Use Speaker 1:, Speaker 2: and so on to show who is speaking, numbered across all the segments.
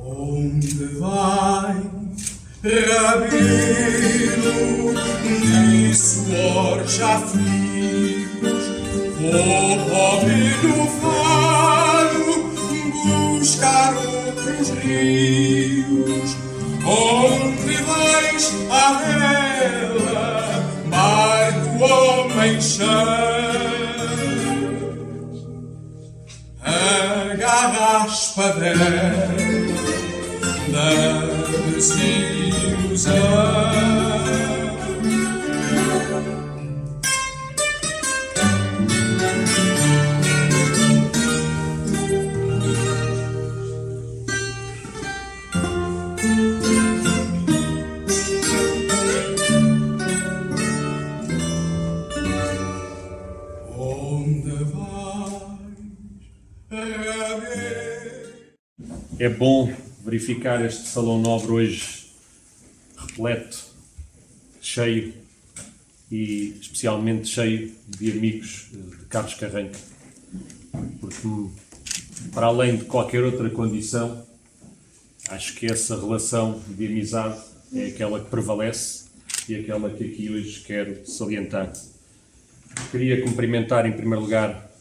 Speaker 1: Onde vai, Rabino, de suor já fiz? Vou pobre no faro buscar outros rios. Onde vais, a vela, mar do homem cheio? Agarra a espadela da desilusão. Onde vais,
Speaker 2: É bom verificar este salão nobre hoje repleto, cheio e especialmente cheio de amigos de Carlos Carranca, porque para além de qualquer outra condição, acho que essa relação de amizade é aquela que prevalece e aquela que aqui hoje quero salientar. Queria cumprimentar em primeiro lugar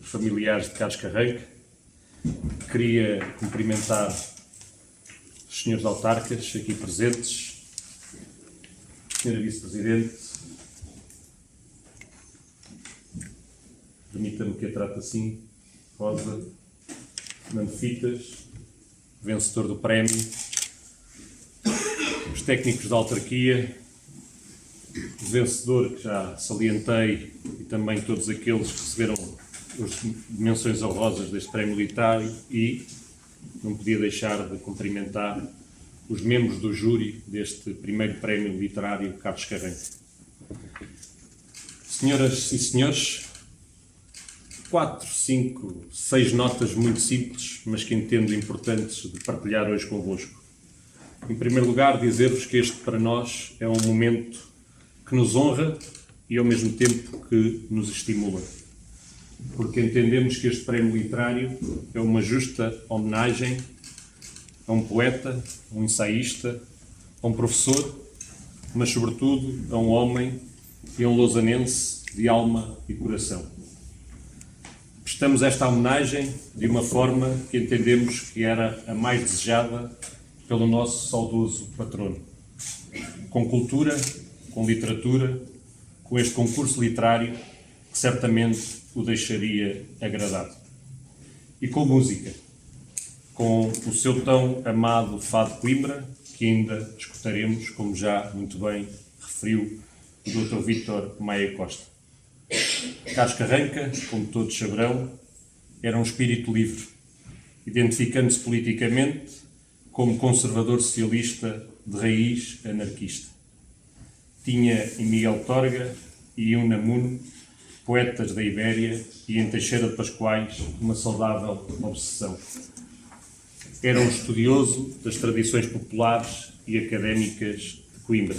Speaker 2: os familiares de Carlos Carranca, queria cumprimentar os senhores autarcas aqui presentes, senhora vice-presidente, permita-me que a trate assim, Rosa, Fernando Fitas, vencedor do prémio, os técnicos da autarquia, o vencedor que já salientei e também todos aqueles que receberam as menções honrosas deste prémio literário e não podia deixar de cumprimentar os membros do júri deste primeiro prémio literário Carlos Carranca. Senhoras e senhores, 4, 5, 6 notas muito simples, mas que entendo importantes de partilhar hoje convosco. Em primeiro lugar, dizer-vos que este para nós é um momento que nos honra e ao mesmo tempo que nos estimula, porque entendemos que este prémio literário é uma justa homenagem a um poeta, um ensaísta, a um professor, mas sobretudo a um homem e a um lausanense de alma e coração. Prestamos esta homenagem de uma forma que entendemos que era a mais desejada pelo nosso saudoso patrono. Com cultura, com literatura, com este concurso literário que certamente o deixaria agradado. E com música, com o seu tão amado Fado de Coimbra, que ainda escutaremos, como já muito bem referiu o Dr. Vítor Maia Costa. Carlos Carranca, como todos saberão, era um espírito livre, identificando-se politicamente como conservador socialista de raiz anarquista. Tinha em Miguel Torga e Unamuno, poetas da Ibéria, e em Teixeira de Pascoais, uma saudável obsessão. Era um estudioso das tradições populares e académicas de Coimbra,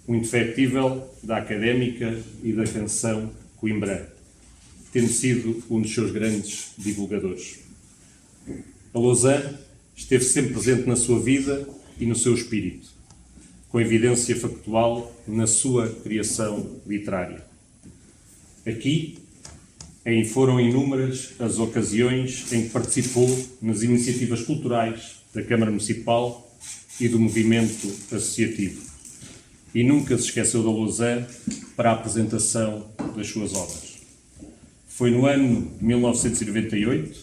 Speaker 2: um indefectível da académica e da canção coimbrã, tendo sido um dos seus grandes divulgadores. A Lausanne esteve sempre presente na sua vida e no seu espírito, com evidência factual na sua criação literária. Aqui, foram inúmeras as ocasiões em que participou nas iniciativas culturais da Câmara Municipal e do movimento associativo, e nunca se esqueceu da Lausanne para a apresentação das suas obras. Foi no ano de 1998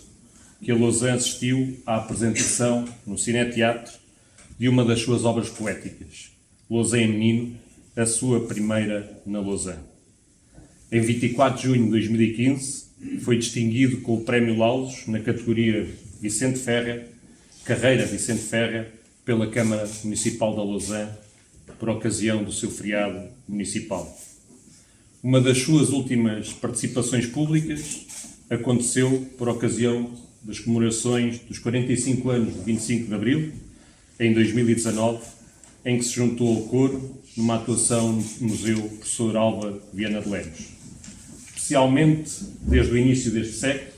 Speaker 2: que a Lausanne assistiu à apresentação no Cineteatro de uma das suas obras poéticas, Lausanne Menino, a sua primeira na Lausanne. Em 24 de junho de 2015, foi distinguido com o Prémio Lausos na categoria Vicente Ferrer, Carreira Vicente Ferrer, pela Câmara Municipal da Lausanne, por ocasião do seu feriado municipal. Uma das suas últimas participações públicas aconteceu por ocasião das comemorações dos 45 anos de 25 de Abril, em 2019, em que se juntou ao coro numa atuação no Museu Professor Alva Viana de Lemos. Especialmente, desde o início deste século,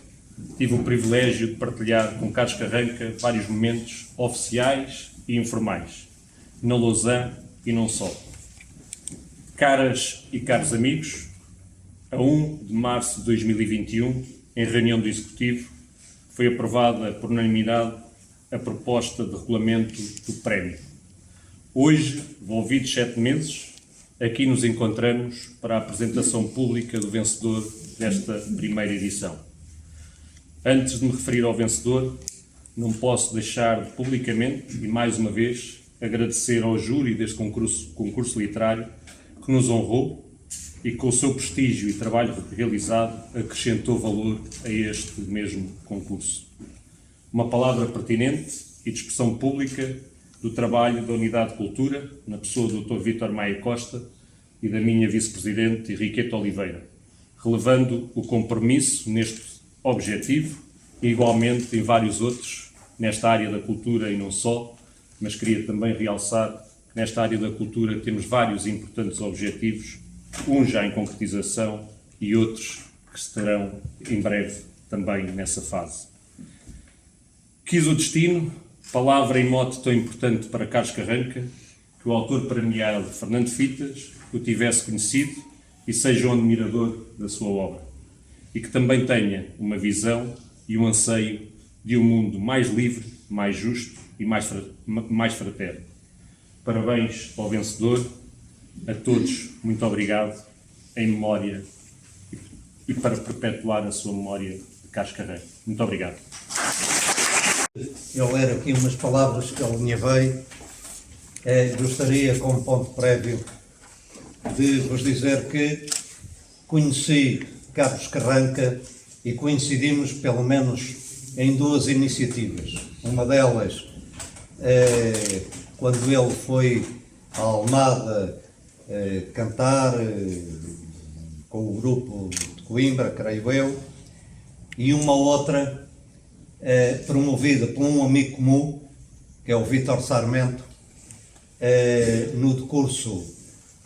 Speaker 2: tive o privilégio de partilhar com Carlos Carranca vários momentos oficiais e informais, na Lausanne e não só. Caras e caros amigos, a 1 de março de 2021, em reunião do Executivo, foi aprovada por unanimidade a proposta de regulamento do prémio. Hoje, envolvidos 7 meses, aqui nos encontramos para a apresentação pública do vencedor desta primeira edição. Antes de me referir ao vencedor, não posso deixar de publicamente, e mais uma vez, agradecer ao júri deste concurso literário que nos honrou e com o seu prestígio e trabalho realizado acrescentou valor a este mesmo concurso. Uma palavra pertinente e de expressão pública do trabalho da Unidade de Cultura, na pessoa do Dr. Vítor Maia Costa e da minha vice-presidente Henriqueta Oliveira, relevando o compromisso neste objetivo e igualmente em vários outros nesta área da cultura e não só, mas queria também realçar que nesta área da cultura temos vários importantes objetivos, uns já em concretização e outros que estarão em breve também nessa fase. Quis o destino, palavra e mote tão importante para Carlos Carranca, que o autor premiado Fernando Fitas o tivesse conhecido e seja um admirador da sua obra, e que também tenha uma visão e um anseio de um mundo mais livre, mais justo e mais fraterno. Parabéns ao vencedor, a todos, muito obrigado, em memória e para perpetuar a sua memória de Carlos Carranca. Muito obrigado.
Speaker 3: Eu ler aqui umas palavras que alinhavei. Gostaria, como ponto prévio, de vos dizer que conheci Carlos Carranca e coincidimos pelo menos em 2 iniciativas. Uma delas, quando ele foi à Almada cantar com o grupo de Coimbra, creio eu, e uma outra promovida por um amigo comum, que é o Vítor Sarmento, no decurso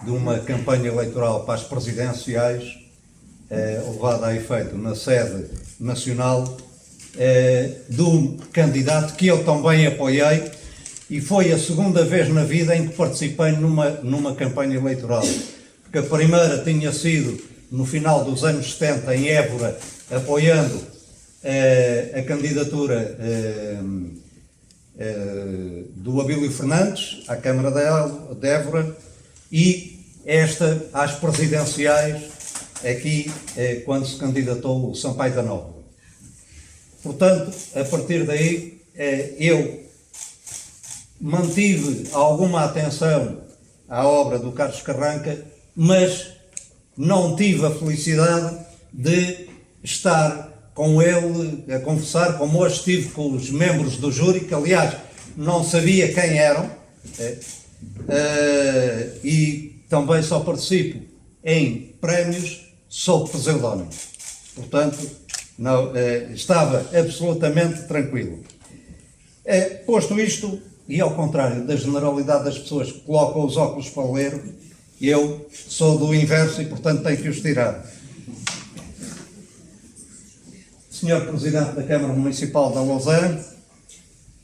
Speaker 3: de uma campanha eleitoral para as presidenciais, levada a efeito na sede nacional, de um candidato que eu também apoiei, e foi a segunda vez na vida em que participei numa campanha eleitoral. Porque a primeira tinha sido no final dos anos 70 em Évora, apoiando a candidatura do Abílio Fernandes à Câmara de Évora, e esta às presidenciais aqui quando se candidatou o Sampaio da Nova. Portanto, a partir daí eu mantive alguma atenção à obra do Carlos Carranca, mas não tive a felicidade de estar com ele a conversar, como hoje estive com os membros do júri, que aliás não sabia quem eram, e também só participo em prémios sob pseudónimo. Portanto, não, estava absolutamente tranquilo. Posto isto, e ao contrário da generalidade das pessoas que colocam os óculos para ler, eu sou do inverso e, portanto, tenho que os tirar. Senhor Presidente da Câmara Municipal da Lausanne,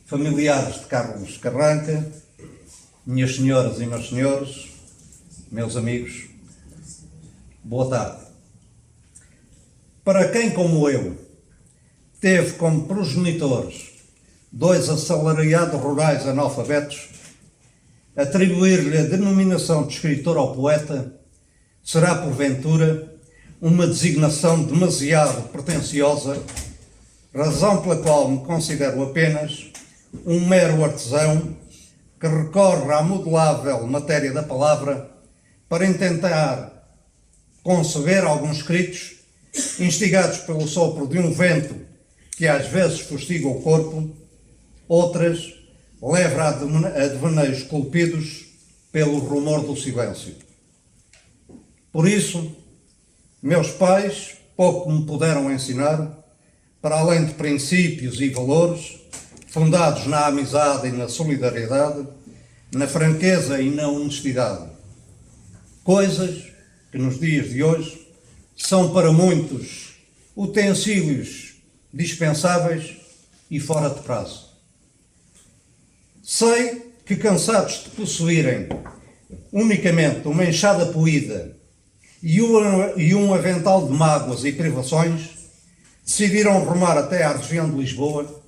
Speaker 3: familiares de Carlos Carranca, minhas senhoras e meus senhores, meus amigos, boa tarde. Para quem, como eu, teve como progenitores 2 assalariados rurais analfabetos, atribuir-lhe a denominação de escritor ou poeta será, porventura, uma designação demasiado pretensiosa, razão pela qual me considero apenas um mero artesão que recorre à modelável matéria da palavra para tentar conceber alguns escritos instigados pelo sopro de um vento que às vezes fustiga o corpo, outras leva a devaneios esculpidos pelo rumor do silêncio. Por isso, meus pais pouco me puderam ensinar, para além de princípios e valores fundados na amizade e na solidariedade, na franqueza e na honestidade. Coisas que nos dias de hoje são para muitos utensílios dispensáveis e fora de prazo. Sei que, cansados de possuírem unicamente uma enxada poída e um avental de mágoas e privações, decidiram rumar até à região de Lisboa,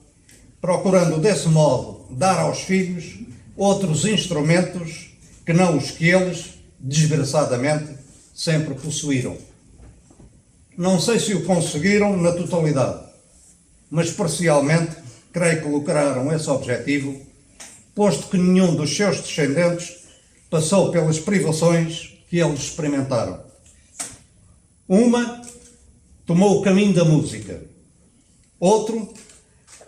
Speaker 3: procurando desse modo dar aos filhos outros instrumentos que não os que eles, desgraçadamente, sempre possuíram. Não sei se o conseguiram na totalidade, mas parcialmente creio que lograram esse objetivo, posto que nenhum dos seus descendentes passou pelas privações que eles experimentaram. Uma tomou o caminho da música, outro,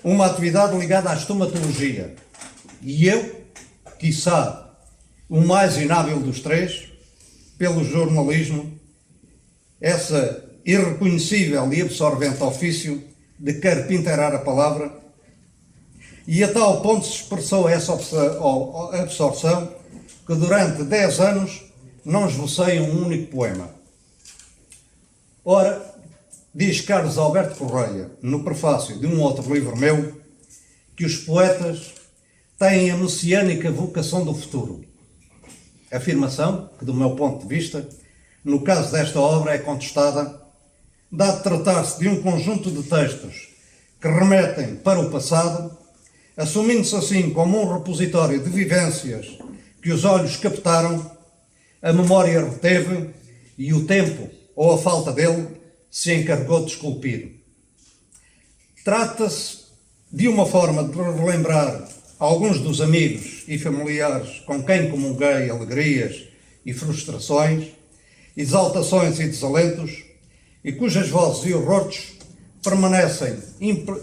Speaker 3: uma atividade ligada à estomatologia, e eu, quiçá, o mais inábil dos três, pelo jornalismo, essa irreconhecível e absorvente ofício de carpinteirar a palavra, e a tal ponto se expressou essa absorção que durante 10 anos não esbocei um único poema. Ora, diz Carlos Alberto Correia, no prefácio de um outro livro meu, que os poetas têm a messiânica vocação do futuro. Afirmação que, do meu ponto de vista, no caso desta obra é contestada, dado tratar-se de um conjunto de textos que remetem para o passado, assumindo-se assim como um repositório de vivências que os olhos captaram, a memória reteve e o tempo, ou a falta dele, se encarregou de esculpir. Trata-se de uma forma de relembrar alguns dos amigos e familiares com quem comunguei alegrias e frustrações, exaltações e desalentos, e cujas vozes e horrores permanecem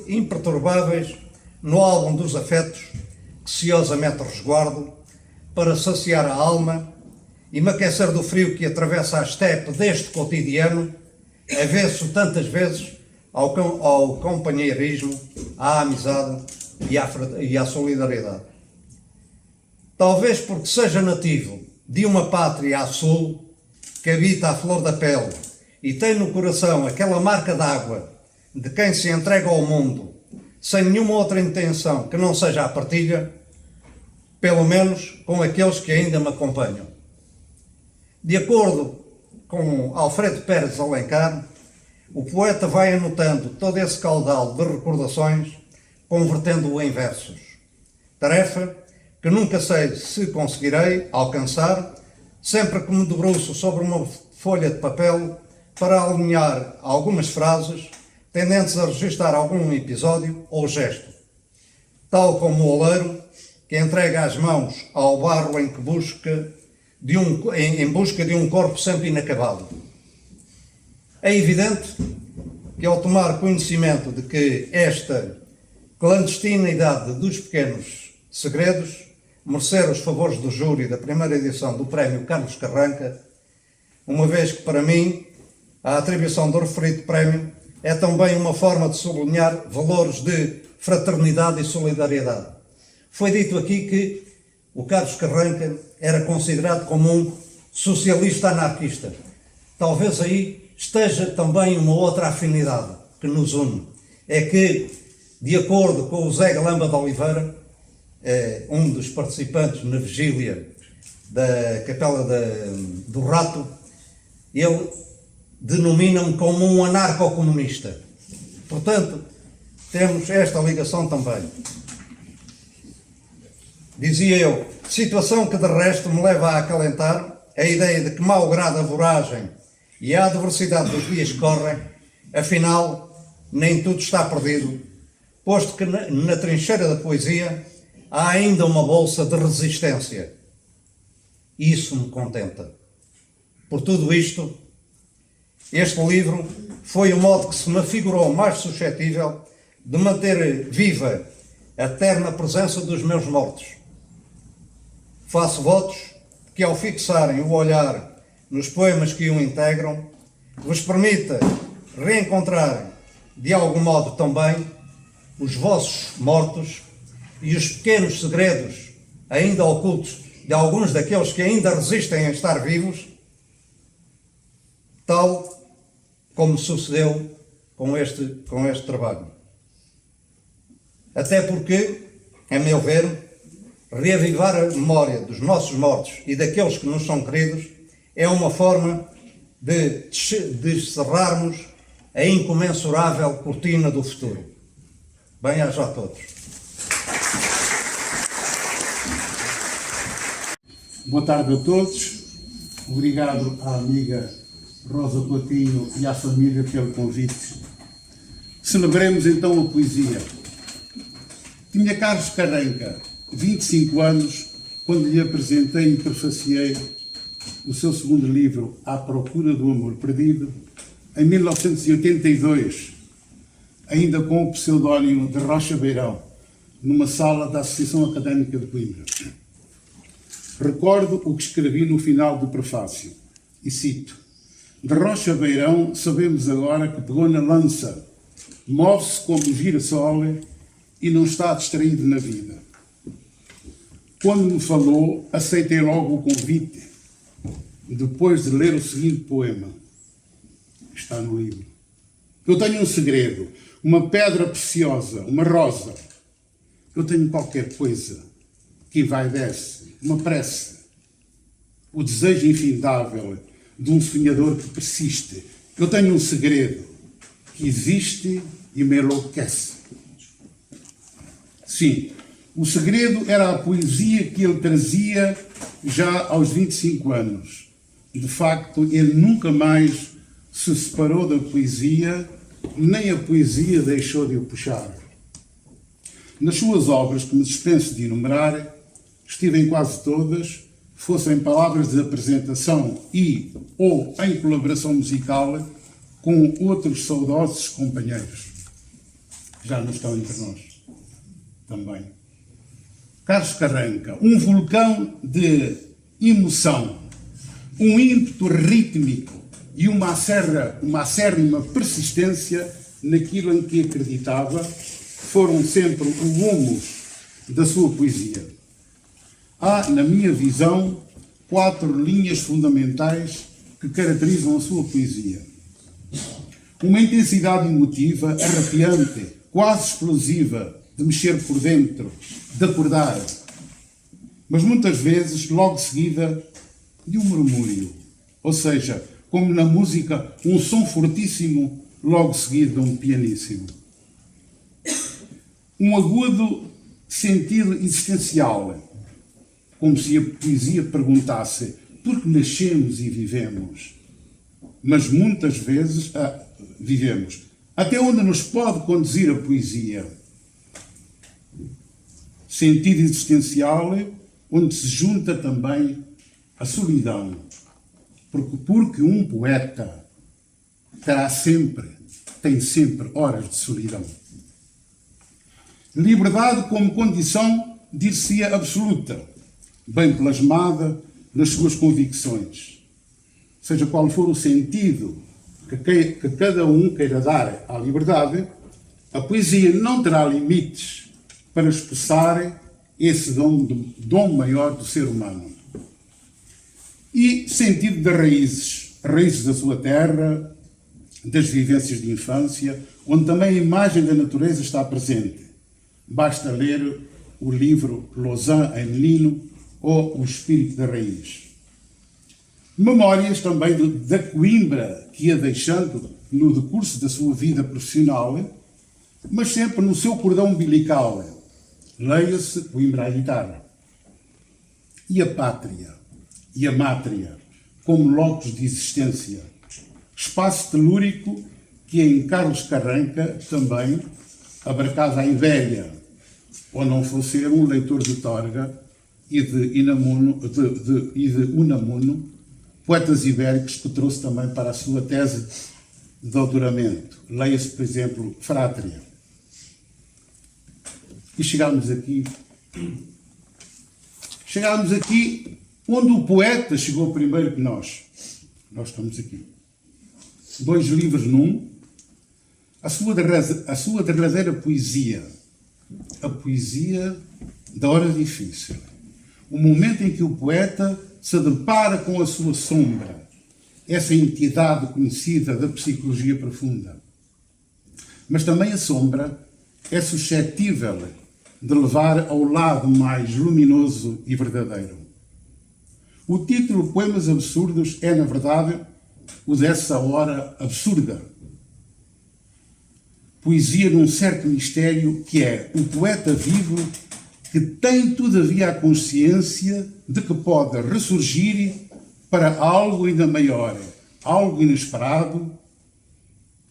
Speaker 3: imperturbáveis no álbum dos afetos que ciosamente resguardo para saciar a alma e me aquecer do frio que atravessa a estepe deste cotidiano, avesso tantas vezes ao companheirismo, à amizade e à solidariedade. Talvez porque seja nativo de uma pátria a sul, que habita à flor da pele e tem no coração aquela marca d'água de quem se entrega ao mundo sem nenhuma outra intenção que não seja a partilha, pelo menos com aqueles que ainda me acompanham. De acordo com Alfredo Pérez de Alencar, o poeta vai anotando todo esse caudal de recordações, convertendo-o em versos. Tarefa que nunca sei se conseguirei alcançar, sempre que me debruço sobre uma folha de papel para alinhar algumas frases tendentes a registrar algum episódio ou gesto, tal como o oleiro que entrega as mãos ao barro em busca de um corpo sempre inacabado. É evidente que, ao tomar conhecimento de que esta clandestinidade dos pequenos segredos merecer os favores do júri da primeira edição do Prémio Carlos Carranca, uma vez que, para mim, a atribuição do referido prémio é também uma forma de sublinhar valores de fraternidade e solidariedade. Foi dito aqui que o Carlos Carranca era considerado como um socialista anarquista. Talvez aí esteja também uma outra afinidade que nos une. É que, de acordo com o Zé Galamba de Oliveira, um dos participantes na vigília da Capela do Rato, ele denomina-me como um anarco-comunista. Portanto, temos esta ligação também. Dizia eu, situação que de resto me leva a acalentar a ideia de que, malgrado a voragem e a adversidade dos dias que correm, afinal, nem tudo está perdido, posto que na trincheira da poesia há ainda uma bolsa de resistência. Isso me contenta. Por tudo isto, este livro foi o modo que se me figurou mais suscetível de manter viva a eterna presença dos meus mortos. Faço votos que, ao fixarem o olhar nos poemas que o integram, vos permita reencontrar, de algum modo também, os vossos mortos e os pequenos segredos ainda ocultos de alguns daqueles que ainda resistem a estar vivos, tal como sucedeu com este trabalho. Até porque, a meu ver, reavivar a memória dos nossos mortos e daqueles que nos são queridos é uma forma de cerrarmos a incomensurável cortina do futuro. Bem-aja a todos.
Speaker 4: Boa tarde a todos. Obrigado à amiga Rosa Coutinho e à família pelo convite. Celebremos então a poesia. Tinha Carlos Carranca 25 anos quando lhe apresentei e prefaciei o seu segundo livro, À Procura do Amor Perdido, em 1982, ainda com o pseudónimo de Rocha Beirão, numa sala da Associação Académica de Coimbra. Recordo o que escrevi no final do prefácio, e cito: de Rocha Beirão sabemos agora que pegou na lança, move-se como girassol e não está distraído na vida. Quando me falou, aceitei logo o convite, depois de ler o seguinte poema, que está no livro. Eu tenho um segredo, uma pedra preciosa, uma rosa. Eu tenho qualquer coisa que vai e desce, uma prece, o desejo infindável de um sonhador que persiste. Eu tenho um segredo que existe e me enlouquece. Sim, o segredo era a poesia que ele trazia já aos 25 anos. De facto, ele nunca mais se separou da poesia, nem a poesia deixou de o puxar. Nas suas obras, que me dispenso de enumerar, estive em quase todas, fossem palavras de apresentação e ou em colaboração musical com outros saudosos companheiros. Já não estão entre nós também. Carlos Carranca, um vulcão de emoção, um ímpeto rítmico e uma acérrima persistência naquilo em que acreditava, foram sempre o humus da sua poesia. Há, na minha visão, 4 linhas fundamentais que caracterizam a sua poesia. Uma intensidade emotiva, arrepiante, quase explosiva, de mexer por dentro, de acordar, mas muitas vezes, logo seguida, de um murmúrio, ou seja, como na música, um som fortíssimo, logo seguido de um pianíssimo. Um agudo sentido existencial, como se a poesia perguntasse por que nascemos e vivemos, mas muitas vezes vivemos. Até onde nos pode conduzir a poesia? Sentido existencial, onde se junta também a solidão, porque um poeta tem sempre horas de solidão. Liberdade como condição, dir-se-ia absoluta, bem plasmada nas suas convicções. Seja qual for o sentido que cada um queira dar à liberdade, a poesia não terá limites para expressar esse dom maior do ser humano. E sentido das raízes da sua terra, das vivências de infância, onde também a imagem da natureza está presente. Basta ler o livro Lausanne em Menino ou O Espírito da Raiz. Memórias também da Coimbra que ia deixando no decurso da sua vida profissional, mas sempre no seu cordão umbilical. Leia-se Coimbra à guitarra. E a pátria, e a mátria, como locus de existência. Espaço telúrico que em Carlos Carranca também abarcava a Ivéria, ou não fosse ser um leitor de Torga e de Unamuno, poetas ibéricos que trouxe também para a sua tese de doutoramento. Leia-se, por exemplo, Frátria. E chegámos aqui onde o poeta chegou primeiro que nós. Nós estamos aqui. 2 livros num. A sua derradeira poesia. A poesia da hora difícil. O momento em que o poeta se depara com a sua sombra. Essa entidade conhecida da psicologia profunda. Mas também a sombra é suscetível de levar ao lado mais luminoso e verdadeiro. O título Poemas Absurdos é, na verdade, o dessa hora absurda. Poesia num certo mistério que é o poeta vivo que tem, todavia, a consciência de que pode ressurgir para algo ainda maior, algo inesperado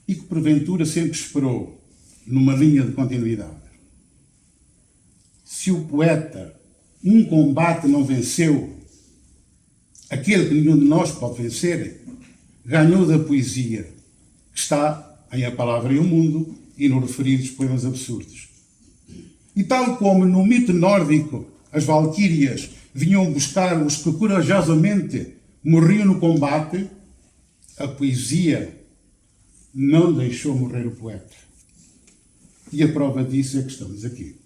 Speaker 4: e que, porventura, sempre esperou numa linha de continuidade. Se o poeta um combate não venceu, aquele que nenhum de nós pode vencer, ganhou da poesia, que está em A Palavra e o Mundo e nos referidos poemas absurdos. E tal como no mito nórdico as valquírias vinham buscar os que corajosamente morriam no combate, a poesia não deixou morrer o poeta. E a prova disso é que estamos aqui.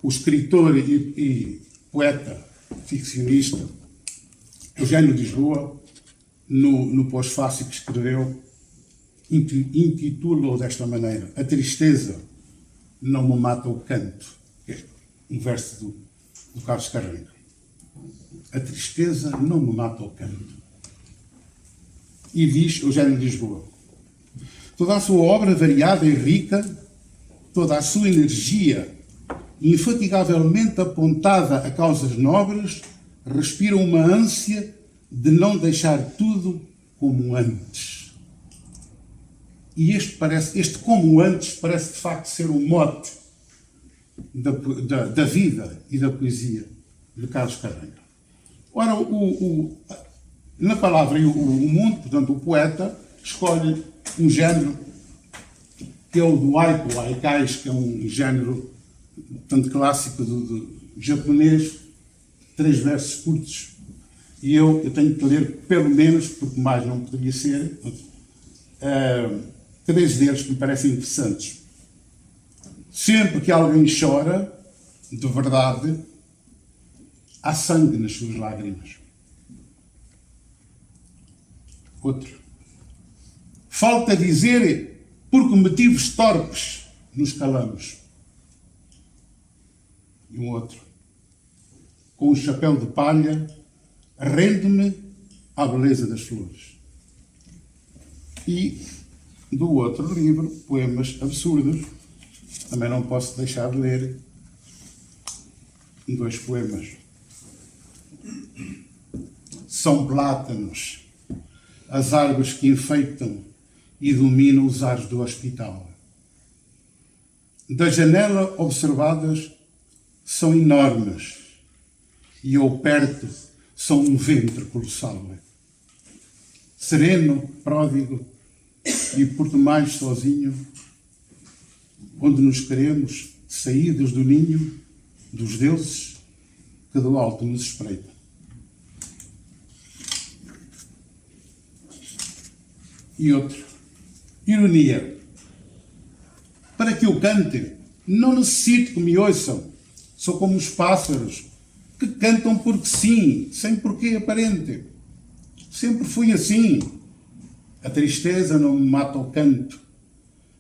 Speaker 4: O escritor e poeta ficcionista Eugênio de Lisboa, no pós-fácil que escreveu, intitula-o desta maneira: A tristeza não me mata o canto. É um verso do Carlos Carreira. A tristeza não me mata o canto. E diz Eugênio de Lisboa: toda a sua obra variada e rica, toda a sua energia infatigavelmente apontada a causas nobres, respira uma ânsia de não deixar tudo como antes. E este como antes parece de facto ser o mote da vida e da poesia de Carlos Carreira. Ora, na palavra e o mundo, portanto, o poeta escolhe um género que é o do haiku, haikais, que é um género tanto clássico do japonês, 3 versos curtos. E eu tenho que ler pelo menos, porque mais não poderia ser, 3 deles que me parecem interessantes. Sempre que alguém chora, de verdade, há sangue nas suas lágrimas. Outro. Falta dizer por que motivos torpes nos calamos. E um outro. Com o chapéu de palha, rendo-me à beleza das flores. E do outro livro, Poemas Absurdos, também não posso deixar de ler 2 poemas. São plátanos as árvores que enfeitam e dominam os ares do hospital. Da janela observadas são enormes e ao perto são um ventre colossal. Sereno, pródigo e por demais sozinho, onde nos queremos, saídos do ninho dos deuses que do alto nos espreitam. E outro. Ironia. Para que eu cante, não necessito que me ouçam. Sou como os pássaros, que cantam porque sim, sem porquê aparente. Sempre fui assim. A tristeza não me mata o canto.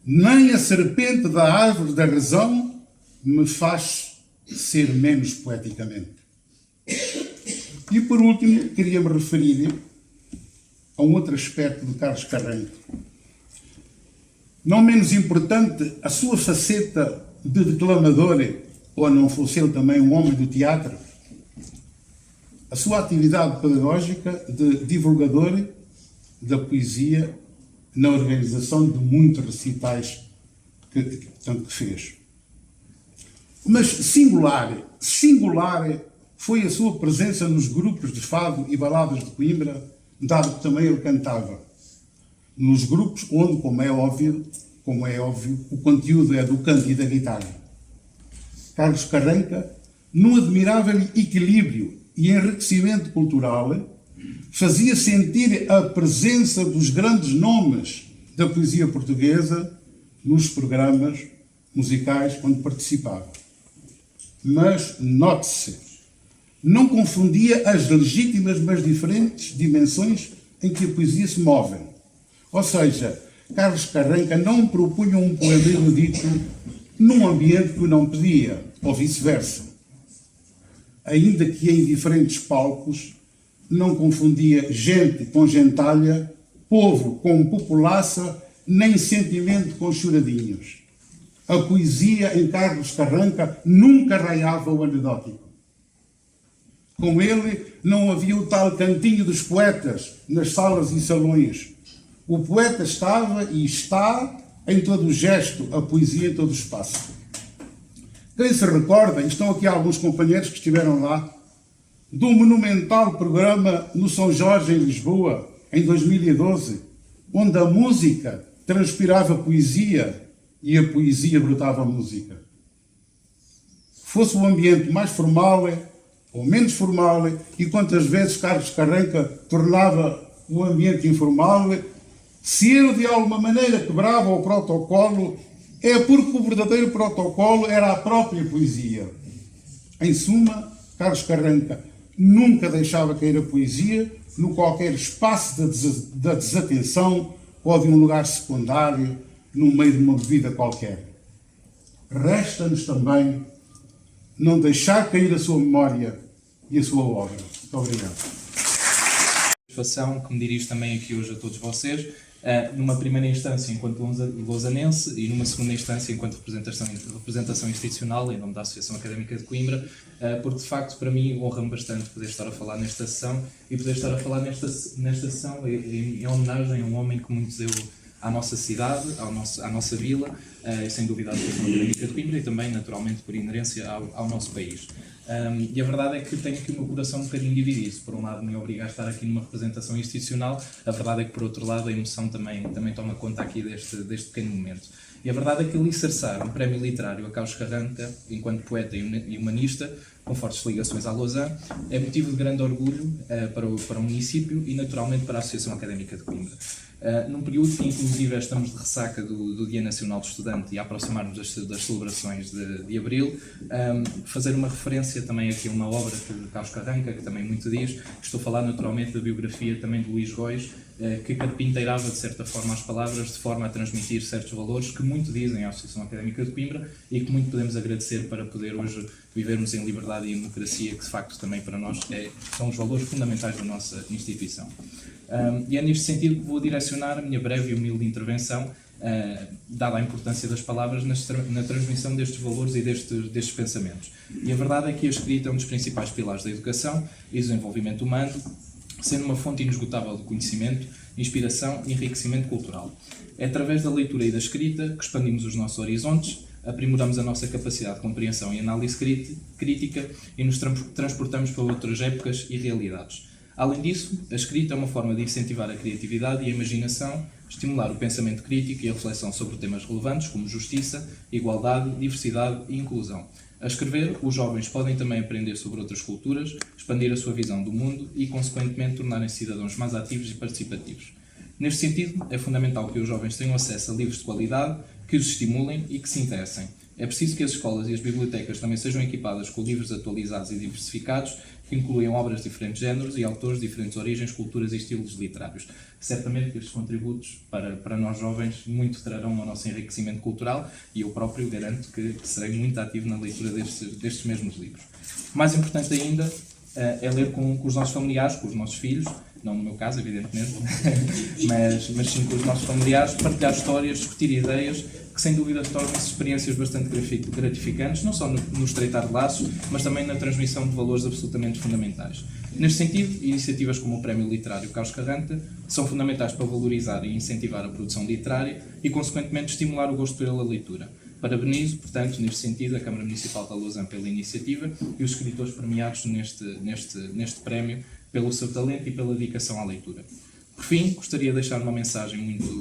Speaker 4: Nem a serpente da árvore da razão me faz ser menos poeticamente. E por último, queria me referir a um outro aspecto de Carlos Carreira. Não menos importante, a sua faceta de declamador, ou não fosse ele também um homem do teatro, a sua atividade pedagógica de divulgador da poesia na organização de muitos recitais que fez. Mas singular foi a sua presença nos grupos de fado e baladas de Coimbra, dado que também ele cantava. Nos grupos onde, como é óbvio, como é óbvio, o conteúdo é do canto e da guitarra. Carlos Carranca, num admirável equilíbrio e enriquecimento cultural, fazia sentir a presença dos grandes nomes da poesia portuguesa nos programas musicais onde participava. Mas, note-se, não confundia as legítimas mas diferentes dimensões em que a poesia se move. Ou seja, Carlos Carranca não propunha um poema erudito num ambiente que o não pedia, ou vice-versa. Ainda que em diferentes palcos, não confundia gente com gentalha, povo com populaça, nem sentimento com choradinhos. A poesia em Carlos Carranca nunca raiava o anedótico. Com ele não havia o tal cantinho dos poetas nas salas e salões. O poeta estava e está em todo o gesto, a poesia em todo o espaço. Quem se recorda, e estão aqui alguns companheiros que estiveram lá, do monumental programa no São Jorge, em Lisboa, em 2012, onde a música transpirava poesia e a poesia brotava música. Fosse o ambiente mais formal ou menos formal, e quantas vezes Carlos Carranca tornava o ambiente informal, se ele de alguma maneira quebrava o protocolo, é porque o verdadeiro protocolo era a própria poesia. Em suma, Carlos Carranca nunca deixava cair a poesia no qualquer espaço da desatenção ou de um lugar secundário, no meio de uma bebida qualquer. Resta-nos também não deixar cair a sua memória e a sua obra. Muito obrigado.
Speaker 5: Que me dirijo também aqui hoje a todos vocês, numa primeira instância enquanto lausanense e numa segunda instância enquanto representação institucional em nome da Associação Académica de Coimbra, porque de facto para mim honra-me bastante poder estar a falar nesta sessão e poder estar a falar nesta sessão em homenagem a um homem que muito deu à nossa cidade, à nossa vila, e sem dúvida à Associação Académica de Coimbra e também naturalmente por inerência ao nosso país. E a verdade é que tenho aqui o meu coração um bocadinho dividido. Por um lado me obriga a estar aqui numa representação institucional, a verdade é que por outro lado a emoção também toma conta aqui deste pequeno momento. E a verdade é que alicerçar um prémio literário a Carlos Carranca, enquanto poeta e humanista, com fortes ligações à Lausanne, é motivo de grande orgulho para o município e naturalmente para a Associação Académica de Coimbra. Num período que inclusive estamos de ressaca do Dia Nacional do Estudante e a aproximar-nos das celebrações de Abril, fazer uma referência também aqui a uma obra de Carlos Carranca, que também muito diz, estou a falar naturalmente da biografia também de Luís Góis, que carpinteirava de certa forma as palavras de forma a transmitir certos valores que muito dizem à Associação Académica de Coimbra e que muito podemos agradecer para poder hoje vivermos em liberdade e democracia, que de facto também para nós são os valores fundamentais da nossa instituição. E é neste sentido que vou direcionar a minha breve e humilde intervenção, dada a importância das palavras na transmissão destes valores e destes pensamentos. E a verdade é que a escrita é um dos principais pilares da educação e desenvolvimento humano, sendo uma fonte inesgotável de conhecimento, inspiração e enriquecimento cultural. É através da leitura e da escrita que expandimos os nossos horizontes, aprimoramos a nossa capacidade de compreensão e análise crítica e nos transportamos para outras épocas e realidades. Além disso, a escrita é uma forma de incentivar a criatividade e a imaginação, estimular o pensamento crítico e a reflexão sobre temas relevantes como justiça, igualdade, diversidade e inclusão. A escrever, os jovens podem também aprender sobre outras culturas, expandir a sua visão do mundo e, consequentemente, tornarem-se cidadãos mais ativos e participativos. Neste sentido, é fundamental que os jovens tenham acesso a livros de qualidade, que os estimulem e que se interessem. É preciso que as escolas e as bibliotecas também sejam equipadas com livros atualizados e diversificados, que incluem obras de diferentes géneros e autores de diferentes origens, culturas e estilos literários. Certamente que estes contributos para nós jovens muito trarão ao nosso enriquecimento cultural e eu próprio garanto que serei muito ativo na leitura destes mesmos livros. Mais importante ainda é ler com os nossos familiares, com os nossos filhos, não no meu caso, evidentemente, mas sim com os nossos familiares, partilhar histórias, discutir ideias, que sem dúvida tornam-se experiências bastante gratificantes, não só no estreitar de laços, mas também na transmissão de valores absolutamente fundamentais. Neste sentido, iniciativas como o Prémio Literário Carlos Carranca são fundamentais para valorizar e incentivar a produção literária e, consequentemente, estimular o gosto pela leitura. Parabenizo, portanto, neste sentido, a Câmara Municipal da Lausanne pela iniciativa e os escritores premiados neste prémio pelo seu talento e pela dedicação à leitura. Por fim, gostaria de deixar uma mensagem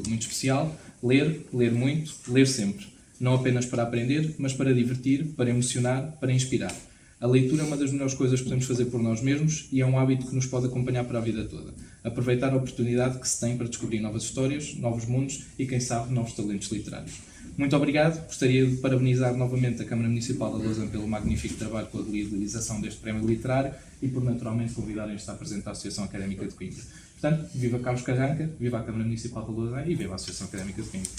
Speaker 5: muito especial. Ler muito, ler sempre. Não apenas para aprender, mas para divertir, para emocionar, para inspirar. A leitura é uma das melhores coisas que podemos fazer por nós mesmos e é um hábito que nos pode acompanhar para a vida toda. Aproveitar a oportunidade que se tem para descobrir novas histórias, novos mundos e, quem sabe, novos talentos literários. Muito obrigado. Gostaria de parabenizar novamente a Câmara Municipal de Lousã pelo magnífico trabalho com a realização deste prémio literário e por naturalmente convidarem esta a apresentar a Associação Académica de Coimbra. Portanto, viva Carlos Carranca, viva a Câmara Municipal de Lousã e viva a Associação Académica de Coimbra.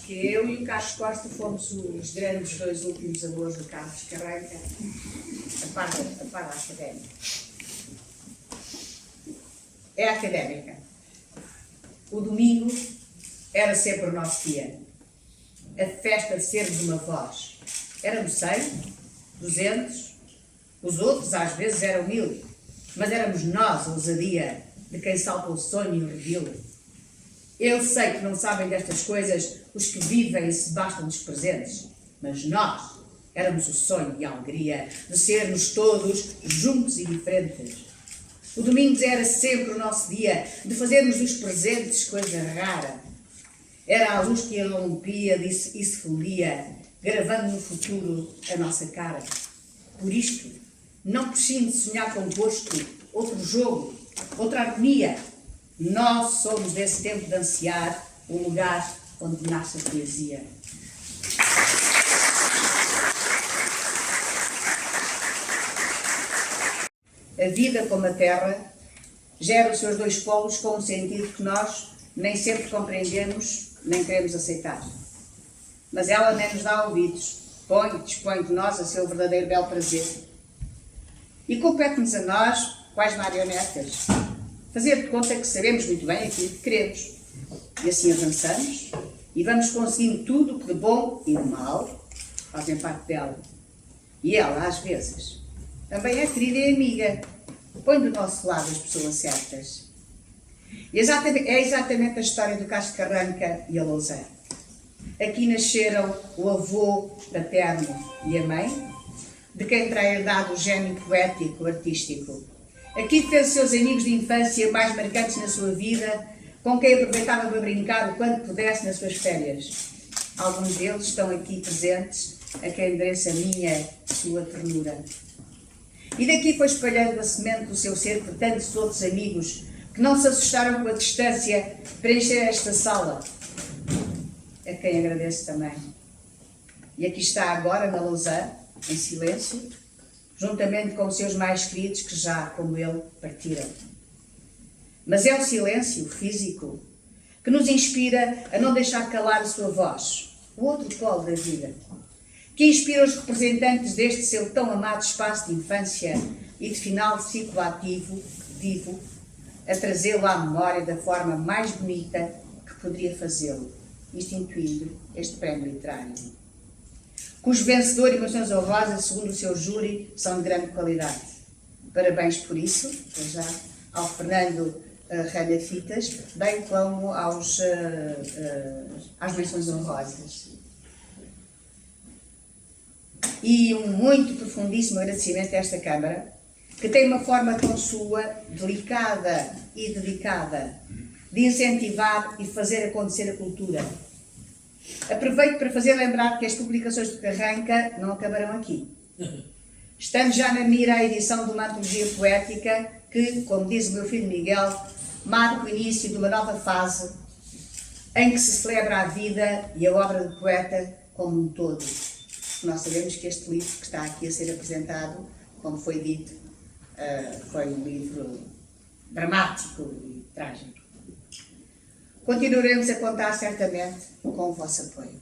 Speaker 6: Que eu e o Carlos Costa fomos os grandes dois últimos alunos do Carlos Carranca, a par da académica. É académica. O domingo era sempre o nosso dia. A festa de sermos uma voz. Éramos 100, 200, os outros às vezes eram 1000, mas éramos nós a ousadia de quem salta o sonho e o revilo. Eu sei que não sabem destas coisas os que vivem e se bastam dos presentes, mas nós éramos o sonho e a alegria de sermos todos juntos e diferentes. O domingo era sempre o nosso dia de fazermos dos presentes coisa rara. Era a luz que irrompia e se fundia, gravando no futuro a nossa cara. Por isto, não prescinde de sonhar convosco outro jogo, outra harmonia. Nós somos desse tempo de ansiar um lugar onde nasce a poesia. A vida, como a terra, gera os seus dois polos com um sentido que nós nem sempre compreendemos, nem queremos aceitar. Mas ela nem nos dá ouvidos, dispõe de nós a seu verdadeiro belo prazer. E compete-nos a nós, quais marionetas, fazer de conta que sabemos muito bem aquilo que queremos. E assim avançamos e vamos conseguindo tudo o que de bom e de mal fazem parte dela. E ela, às vezes, também é querida e amiga. Põe do nosso lado as pessoas certas. E é exatamente a história do Carlos Carranca e a Lousã. Aqui nasceram o avô paterno e a mãe, de quem terá herdado o gênio poético, artístico. Aqui fez os seus amigos de infância mais marcantes na sua vida, com quem aproveitava para brincar o quanto pudesse nas suas férias. Alguns deles estão aqui presentes, a quem endereça a minha, sua ternura. E daqui foi espalhando a semente do seu ser por tantos outros amigos que não se assustaram com a distância para encher esta sala, a quem agradeço também. E aqui está agora na Lousã, em silêncio, juntamente com os seus mais queridos que já, como ele, partiram. Mas é o silêncio físico que nos inspira a não deixar calar a sua voz, o outro polo da vida, que inspira os representantes deste seu tão amado espaço de infância e de final de ciclo ativo, vivo, a trazê-lo à memória da forma mais bonita que poderia fazê-lo, instituindo este prémio literário, cujo vencedor e menções honrosas, segundo o seu júri, são de grande qualidade. Parabéns por isso, já ao Fernando Ralha Fitas, bem como às menções honrosas. E um muito profundíssimo agradecimento a esta Câmara, que tem uma forma tão sua, delicada e dedicada, de incentivar e fazer acontecer a cultura. Aproveito para fazer lembrar que as publicações de Carranca não acabarão aqui. Estamos já na mira a edição de uma antologia poética que, como diz o meu filho Miguel, marca o início de uma nova fase em que se celebra a vida e a obra do poeta como um todo. Nós sabemos que este livro que está aqui a ser apresentado, como foi dito, foi um livro dramático e trágico. Continuaremos a contar certamente com o vosso apoio.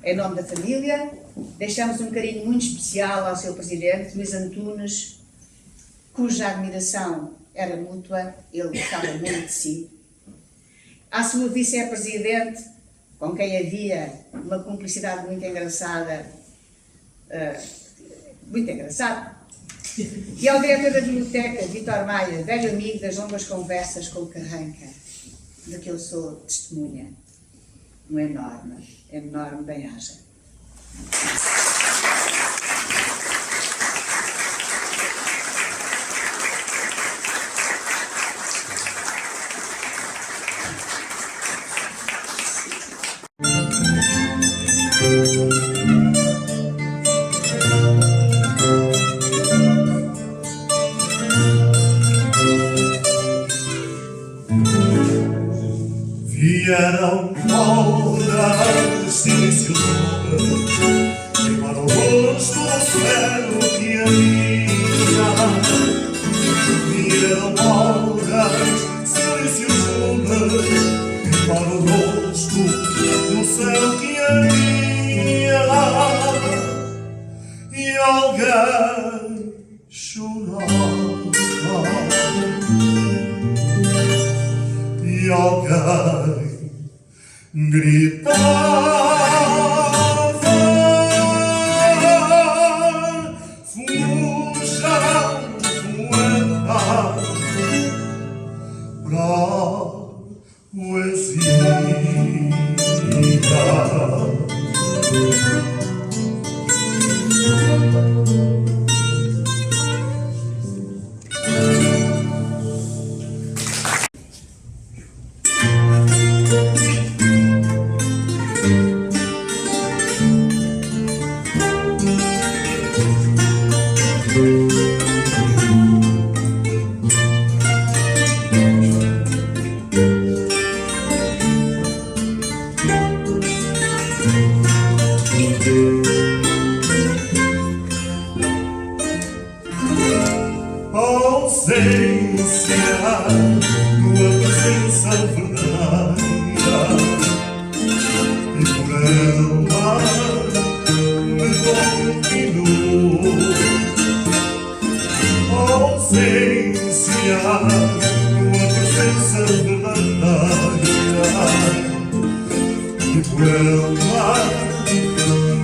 Speaker 6: Em nome da família, deixamos um carinho muito especial ao seu presidente, Luís Antunes, cuja admiração era mútua, ele gostava muito de si. À sua vice-presidente, com quem havia uma cumplicidade muito engraçada, e ao diretor da biblioteca, Vítor Maia, velho amigo das longas conversas com o Carranca, de que eu sou testemunha. Um enorme bem-aja.
Speaker 7: Vieram horas silenciosas e para o rosto do céu que havia. Vieram horas silenciosas e para o rosto do céu que havia. E alguém chorava e alguém gritava: fujam poeta pra poesia. Ausência, tua presença verdadeira, e por ela me continuo. Ausência, tua presença verdadeira, e por ela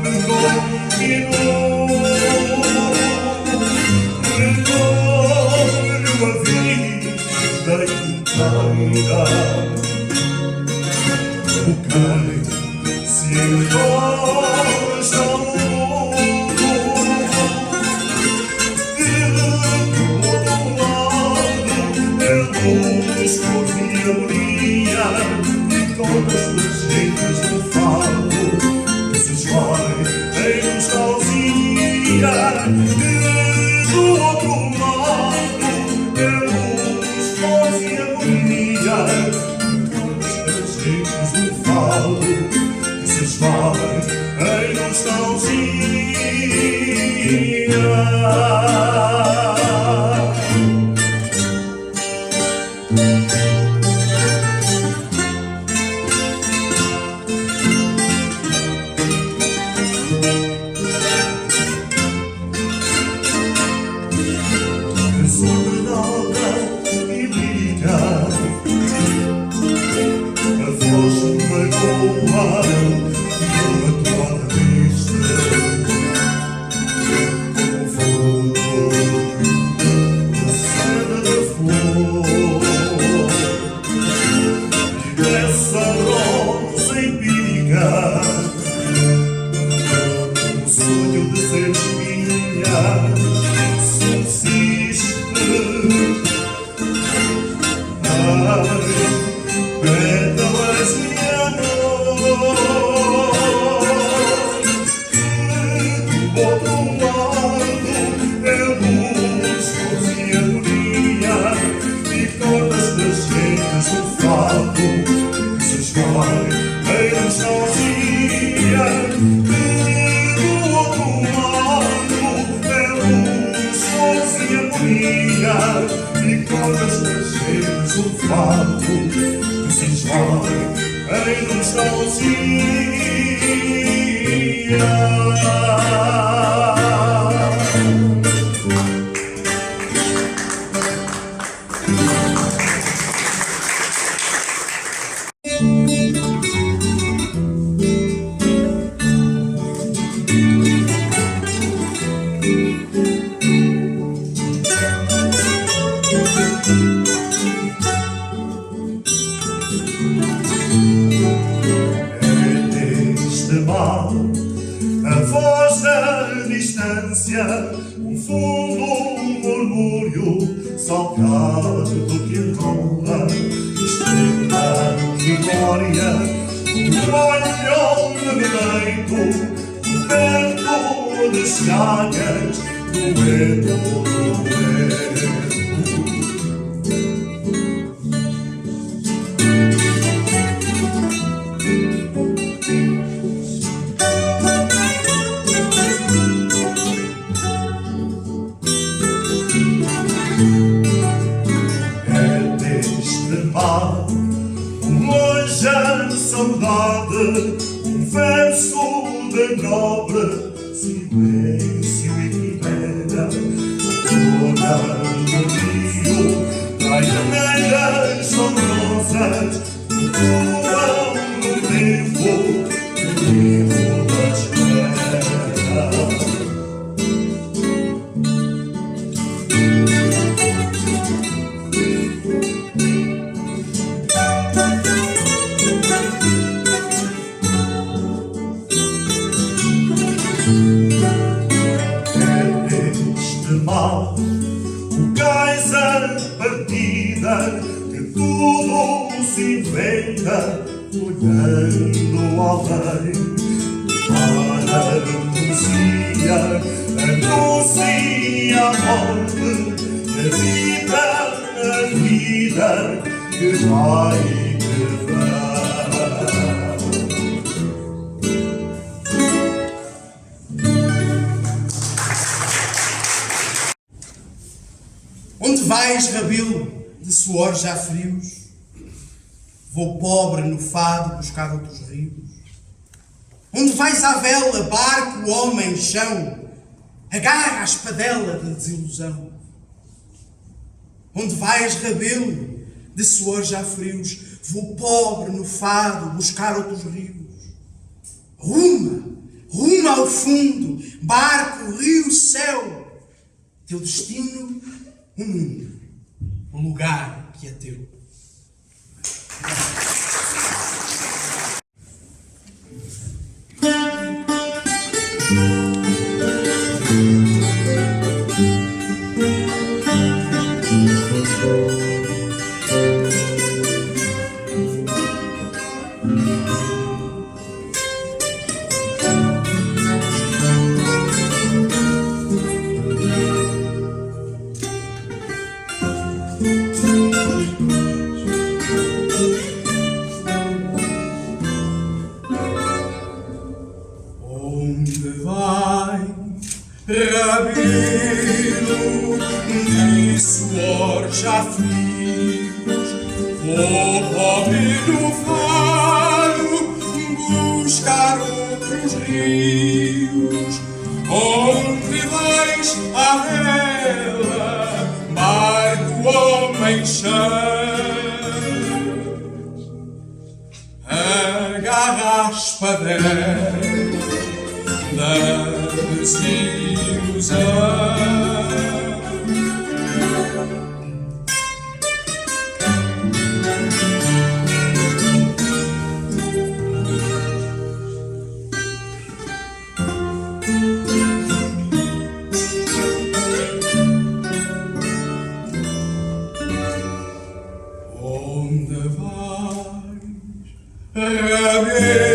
Speaker 7: me continuo. A vida inteira, o quem se encosta ao mundo e do outro lado é luz, força e harmonia, e todas as gentes do fado se esvai em nostalgia. Do outro lado é luz, força e harmonia, todas as gentes do fado se esvai em nostalgia. Desordenada e lírica, a voz magoa numa toada triste, como fruto da seda da flor, e dessa rosa empírica, o sonho de ser espinha subsiste. Pétalas de amor, do outro lado é luz, força e harmonia, e todas as gentes do fado que se esvai em nostalgia. Do outro lado é luz, força e harmonia, e todas as gentes do fado que se esvai em nostalgia. Neste mar, a voz da distância, um fundo murmúrio salgado que rola, estrela memória, um olhão de leito, um vento de chagas, dueto. saudade, um verso de nobre silêncio e quimera. Toda no rio, traiçoeiras sonorosas, flutuam no tempo da espera. Este mal, o cais a partida, que tudo se inventa, olhando além. Para anuncia a morte, a vida que vai e que vai.
Speaker 1: Onde vais, Rabilo, de suor já frios? Vou pobre no fado buscar outros rios. Onde vais à vela, barco, homem, chão? Agarra a espadela da desilusão. Onde vais, Rabilo, de suor já frios? Vou pobre no fado buscar outros rios. Ruma ao fundo, barco, rio, céu. Teu destino, o mundo, o lugar que é teu. Onde vai, Rabilo, de suor já frios? Vou pobre no fado buscar outros rios. Onde vais, à vela, barco, homem, chão? Agarra a espadela da desilusão. Onde vais, Rabelo,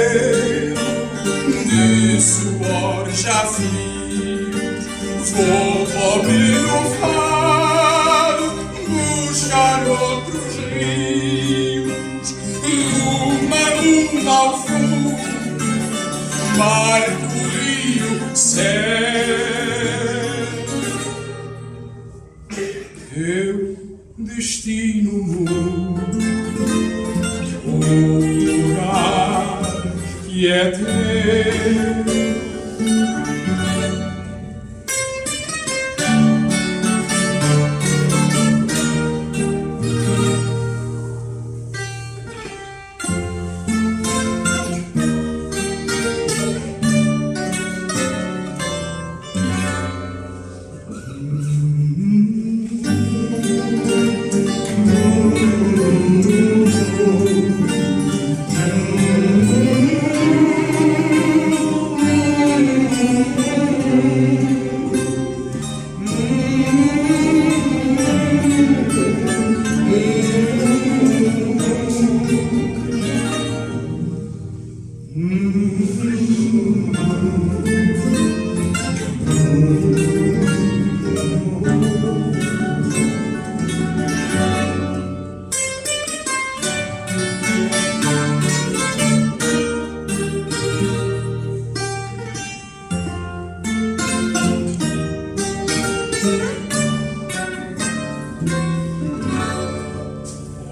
Speaker 1: de suor já frios? Vou pobre no fado buscar outros rios. Ruma ao fundo, barco, rio, céu. Teu destino, mundo, o lugar que é teu.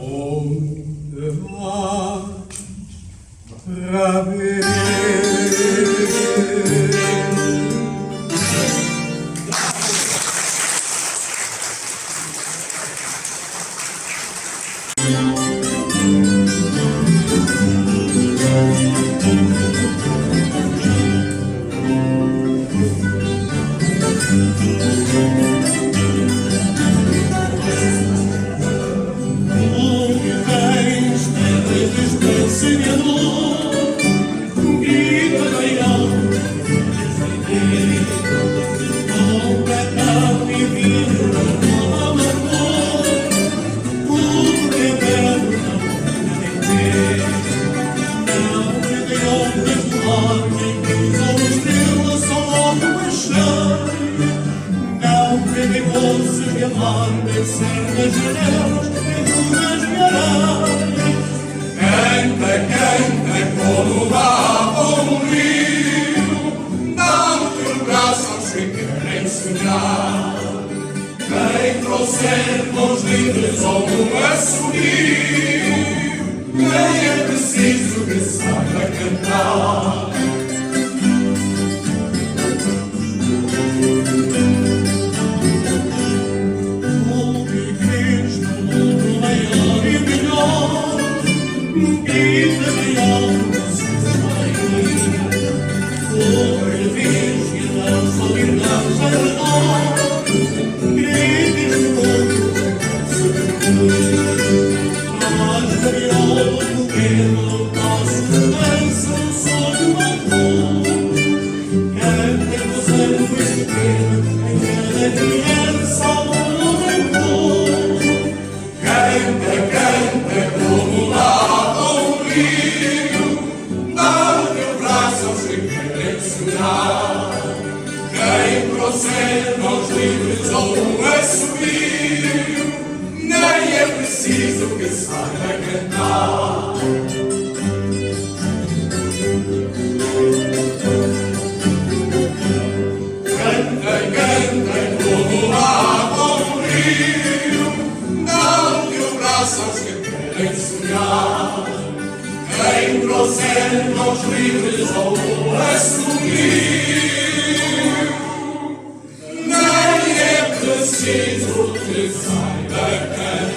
Speaker 1: Onde vais, Rabê.
Speaker 7: Preciso que saiba cantar.